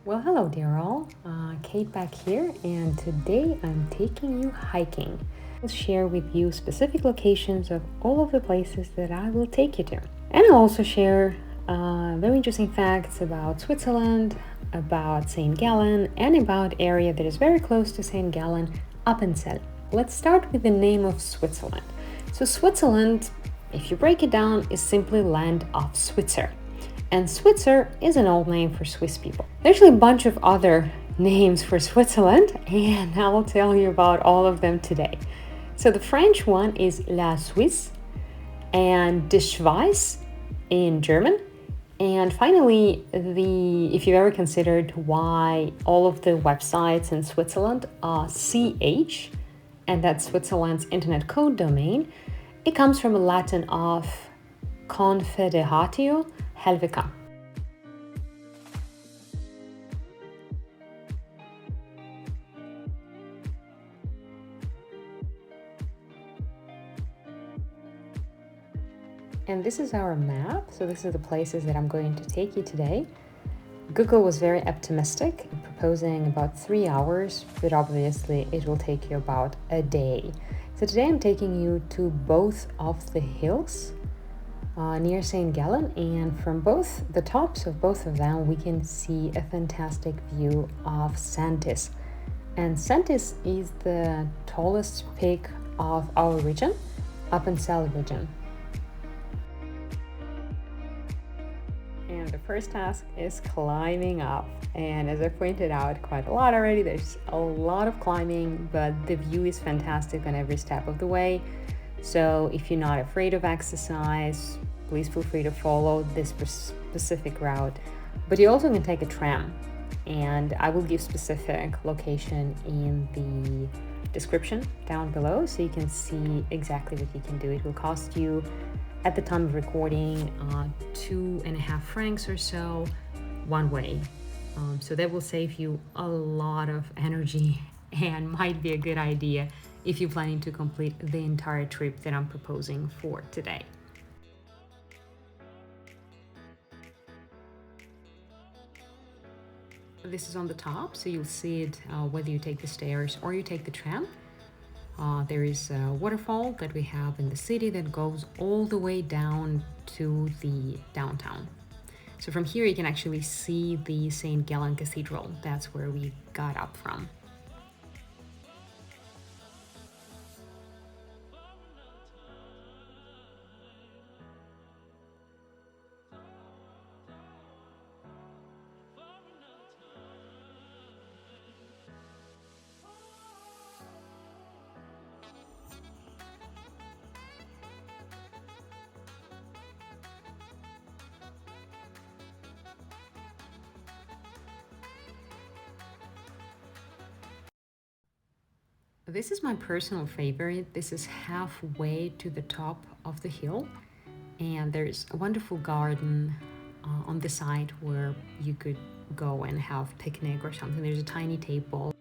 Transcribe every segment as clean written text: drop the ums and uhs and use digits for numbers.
Well, hello dear all, Kate back here, and today I'm taking you hiking. I'll share with you specific locations of all of the places that I will take you to. And I'll also share very interesting facts about Switzerland, about St Gallen, and about area that is very close to St Gallen, Appenzell. Let's start with the name of Switzerland. So Switzerland, if you break it down, is simply land of Switzer. And Switzer is an old name for Swiss people. There's actually a bunch of other names for Switzerland, and I will tell you about all of them today. So the French one is La Suisse, and Die Schweiz in German. And finally, if you've ever considered why all of the websites in Switzerland are CH, and that's Switzerland's internet code domain, it comes from a Latin of Confederatio Helvetica. And this is our map. So this is the places that I'm going to take you today. Google was very optimistic in proposing about 3 hours, but obviously it will take you about a day. So today I'm taking you to both of the hills near St. Gallen, and from both the tops of both of them we can see a fantastic view of Santis. And Santis is the tallest peak of our region, Appenzell region. And the first task is climbing up. And as I pointed out quite a lot already, there's a lot of climbing, but the view is fantastic on every step of the way. So if you're not afraid of exercise, please feel free to follow this specific route. But you also can take a tram, and I will give specific location in the description down below so you can see exactly what you can do. It will cost you, at the time of recording, 2.5 francs or so one way. So that will save you a lot of energy and might be a good idea if you're planning to complete the entire trip that I'm proposing for today. This is on the top, so you'll see it whether you take the stairs or you take the tram. There is a waterfall that we have in the city that goes all the way down to the downtown. So from here you can actually see the St. Gallen Cathedral. That's where we got up from. This is my personal favorite. This is halfway to the top of the hill, and there's a wonderful garden on the side where you could go and have picnic or something. There's a tiny table.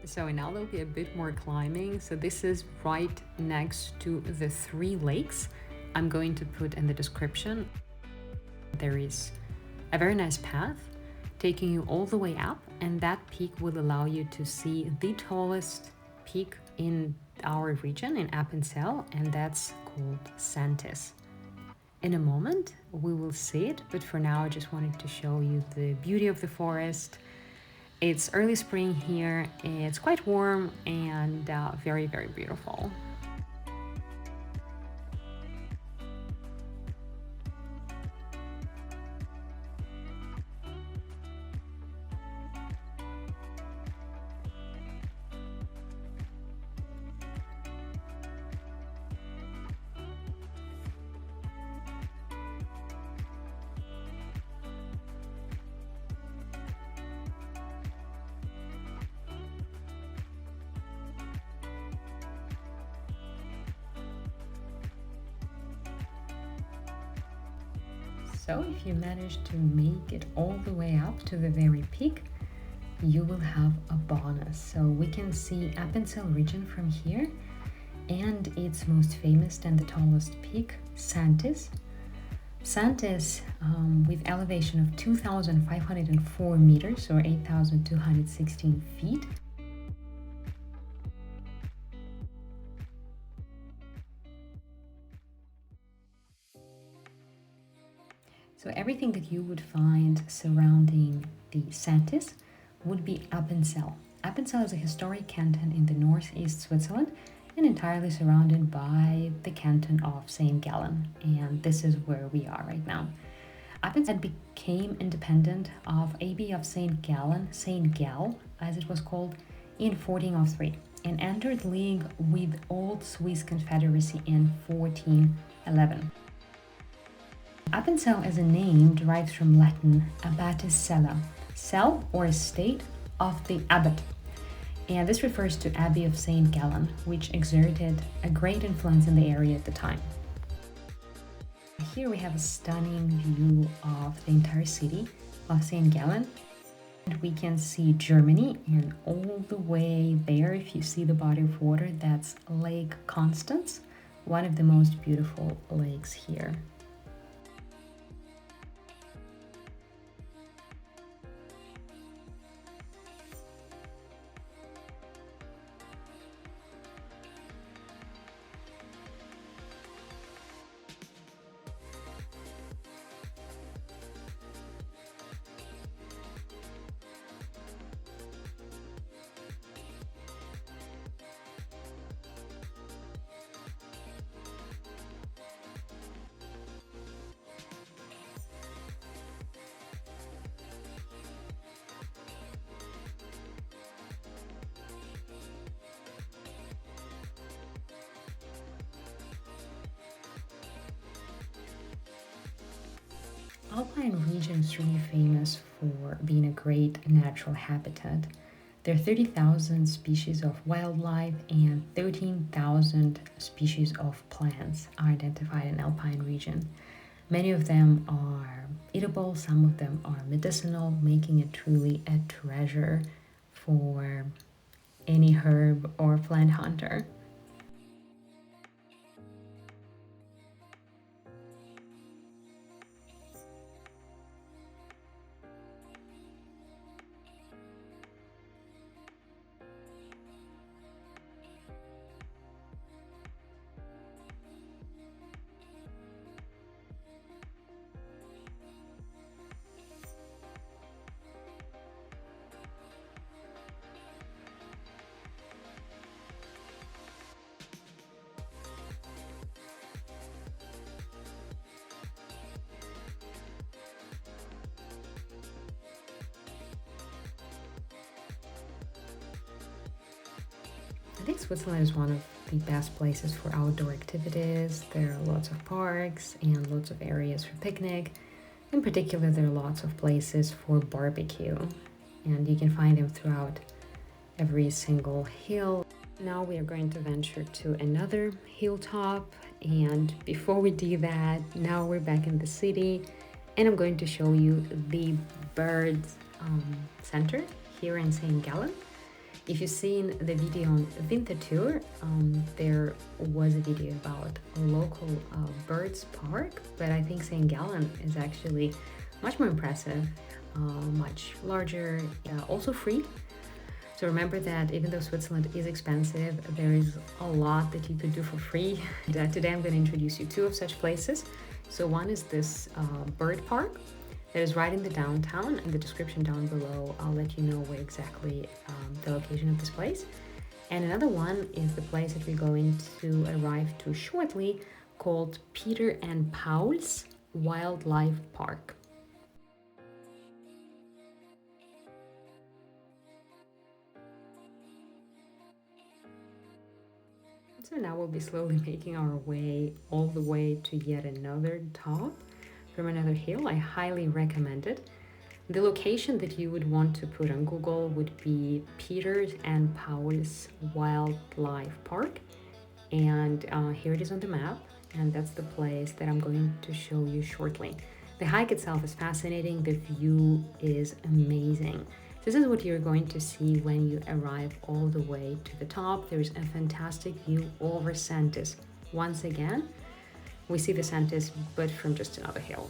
So now there'll be a bit more climbing. So this is right next to the 3 lakes. I'm going to put in the description. There is a very nice path taking you all the way up, and that peak will allow you to see the tallest peak in our region in Appenzell, and that's called Santis. In a moment we will see it, but for now I just wanted to show you the beauty of the forest. It's early spring here, it's quite warm and very, very beautiful. So if you manage to make it all the way up to the very peak, you will have a bonus. So we can see Appenzell region from here, and its most famous and the tallest peak, Santis. Santis, with elevation of 2,504 meters or 8,216 feet. So everything that you would find surrounding the Santis would be Appenzell. Appenzell is a historic canton in the northeast Switzerland and entirely surrounded by the canton of St Gallen. And this is where we are right now. Appenzell became independent of Abbey of St Gallen, St Gall as it was called, in 1403 and entered league with Old Swiss Confederacy in 1411. Appenzell as a name derives from Latin abbatis cella, cell or estate of the abbot, and this refers to Abbey of St Gallen, which exerted a great influence in the area at the time. Here we have a stunning view of the entire city of St Gallen, and we can see Germany, and all the way there, if you see the body of water, that's Lake Konstanz, one of the most beautiful lakes here. Alpine region is really famous for being a great natural habitat. There are 30,000 species of wildlife and 13,000 species of plants are identified in Alpine region. Many of them are eatable, some of them are medicinal, making it truly a treasure for any herb or plant hunter. I think Switzerland is one of the best places for outdoor activities. There are lots of parks and lots of areas for picnic. In particular, there are lots of places for barbecue, and you can find them throughout every single hill. Now we are going to venture to another hilltop, and before we do that, now we're back in the city, and I'm going to show you the bird center here in St Gallen. If you've seen the video on Winter Tour, there was a video about a local birds park, but I think St Gallen is actually much more impressive, much larger, also free. So remember that even though Switzerland is expensive, there is a lot that you could do for free. Today I'm going to introduce you two of such places. So one is this bird park that is right in the downtown. In the description down below, I'll let you know where exactly the location of this place. And another one is the place that we're going to arrive to shortly, called Peter and Paul's Wildlife Park. So now we'll be slowly making our way all the way to yet another top from another hill. I highly recommend it. The location that you would want to put on Google would be Peter's and Paul's Wildlife Park. And here it is on the map, and that's the place that I'm going to show you shortly. The hike itself is fascinating, the view is amazing. This is what you're going to see when you arrive all the way to the top. There's a fantastic view over Santis. Once again, we see the Santis, but from just another hill.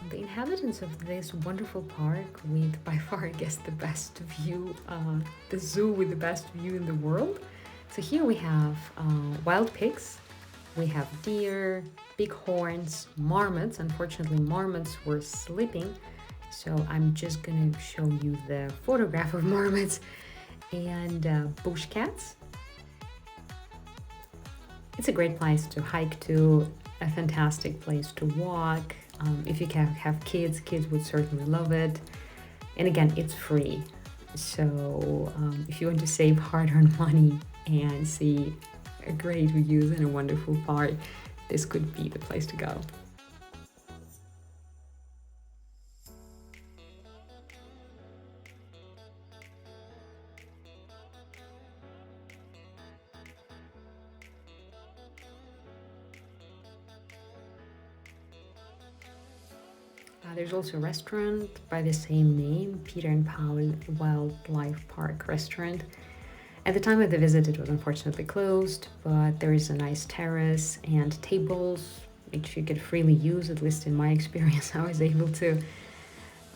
The inhabitants of this wonderful park with, by far, I guess, the best view, the zoo with the best view in the world. So here we have wild pigs, we have deer, bighorns, marmots. Unfortunately, marmots were sleeping, so I'm just gonna show you the photograph of marmots, and bush cats. It's a great place to hike to, a fantastic place to walk. If you can have kids, kids would certainly love it. And again, it's free. So if you want to save hard-earned money and see a great views and a wonderful park, this could be the place to go. There's also a restaurant by the same name, Peter and Paul Wildlife Park Restaurant. At the time of the visit, it was unfortunately closed, but there is a nice terrace and tables which you could freely use. At least in my experience, I was able to.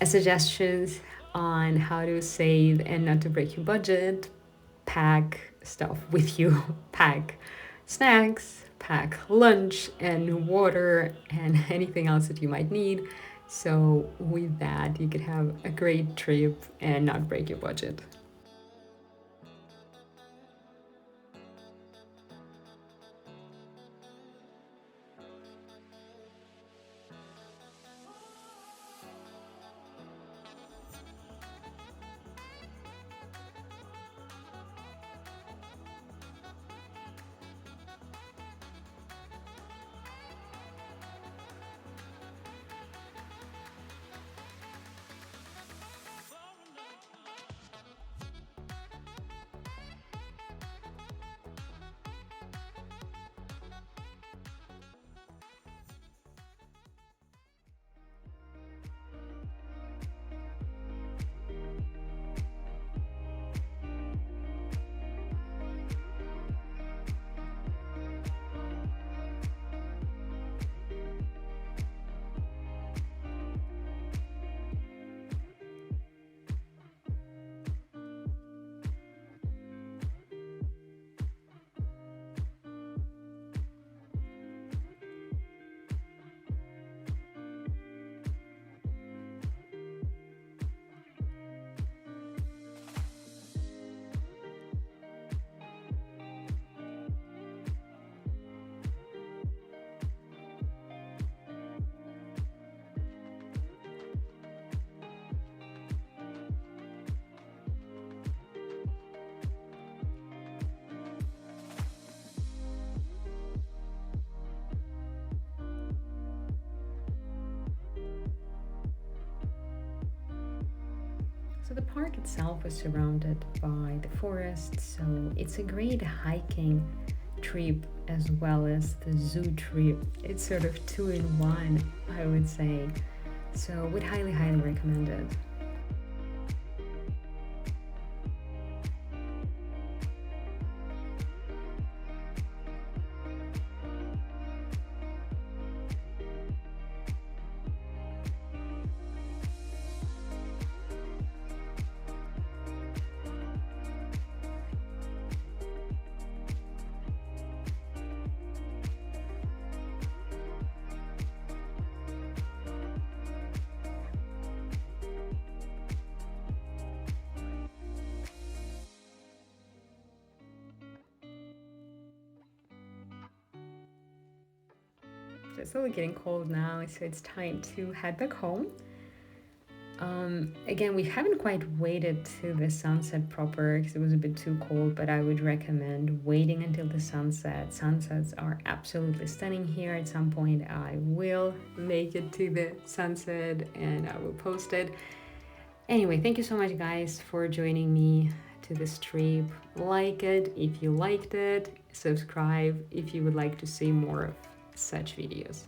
Suggestions on how to save and not to break your budget: pack stuff with you, pack snacks, pack lunch and water and anything else that you might need. So with that, you could have a great trip and not break your budget. So the park itself is surrounded by the forest, so it's a great hiking trip as well as the zoo trip. It's sort of two in one, I would say. So would highly recommend it. It's slowly getting cold now, so it's time to head back home. Again, we haven't quite waited to the sunset proper because it was a bit too cold, but I would recommend waiting until the sunset. Sunsets are absolutely stunning here. At some point I will make it to the sunset and I will post it. Anyway, thank you so much guys for joining me to this trip. Like it if you liked it, subscribe if you would like to see more of such videos.